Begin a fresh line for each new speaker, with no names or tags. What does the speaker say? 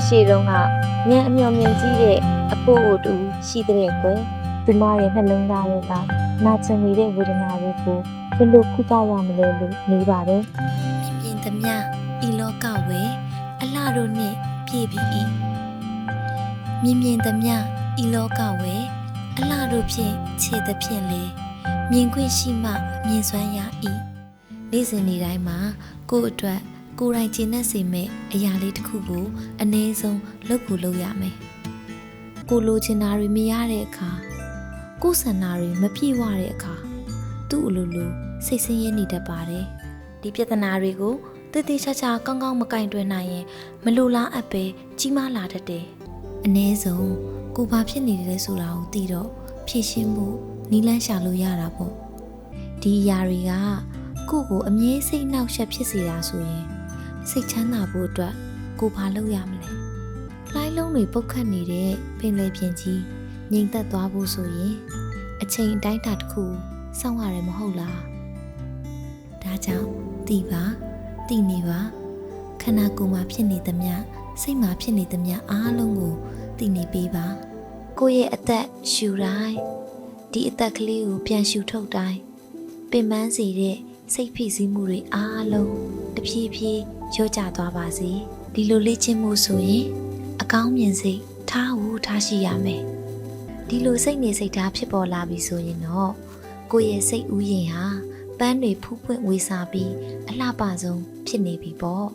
ရှိတုန်းကဉာဏ်အမျှော်မြင်ကြီးတဲ့အဖို့အိုတူရှိတဲ့ကွယ်သူမရဲ့နှလုံးသားတွေကနာကျင်နေတဲ့ဝေဒနာတွေကိုဘယ်လိုခုကြရမလဲလို့နေပါတယ်
မြင်သမျှဤလောကဝေအလှတို့နှင့်ပြည့်ပြီ၏မြင်သမျှဤလောကဝေအလှတို့ဖြင့်ခြေသဖြင့်လေမြင်ခွင့်ရှိမှမြင်စွမ်းရ၏နေ့စဉ်နေ့တိုင်းမှာကိုယ့်အတွက်ကိုယ်တိုင်ကျင့်တတ်စေမယ့်အရာလေးတစ်ခုကိုအနည်းဆုံးလုပ်ရမယ်ကိုလိုချင်တာတွေမရတဲ့အခါကိုယ်ဆန္ဒတွေမပြည့်ဝတဲ့အခါသူ့အလိုလိုစိတ်ဆင်းရဲနေတတ်ပါတယ်ဒီပြဿနာတွေကိုတည်တည်ချာချာကောင်းကောင်းမကင်တွယ်နိုင်ရင်မလိုလားအပ်ပဲကြီးမားလာတတ်တယ်အနည်းဆုံးကိုဘာဖြစ်နေတယ်ဆိုတာကိုသိတော့ဖြည့်ရှင်းဖို့နီးလန်းရှာလို့ရတာပေါ့ဒီအရာတွေကကိုယ့်ကိုအမြဲစိတ်နှောက်ယှက်ဖြစ်စေတာဆိုရင်စိတ်ချမ်းသာဖို့အတွက်ကိုဘာလုပ်ရမလဲလှိုင်းလုံးတွေပုတ်ခတ်နေတဲ့ပင်လယ်ပြင်ကြီးငြိမ်သက်သွားဖို့ဆိုရင်အချိန်အတိုင်းအတာတစ်ခုစောင့်ရတယ်မဟုတ်လားဒါကြောင့်သိနေပါခန္ဓာကိုယ်မှာဖြစ်နေသမျှစိတ်မှာဖြစ်နေသမျှအားလုံးကိုသိနေပေးပါကိုယ့်ရဲ့အသက်ရှူတိုင်းဒီအသက်ကလေးကိုပြန်ရှူထုတ်တိုင်းပင်ပန်းစေတဲ့စိတ်ဖိစီးမှုတွေအားလုံးတဖြည်းဖြည်းလျော့ကျသွားပါစေဒီလိုလေ့ကျင့်မှုဆိုရင်အကောင်းမြင်စိတ်ထားရှိရမယ်ဒီလိုစိတ်နေစိတ်ထားဖြစ်ပေါ်လာပြီဆိုရင်တော့ကိုယ့်ရဲ့စိတ်ဥယျာဉ်ဟာပန်းတွေဖူးပွင့်ဝေစာပြီးအလှပဆုံးဖြစ်နေပြီပေါ့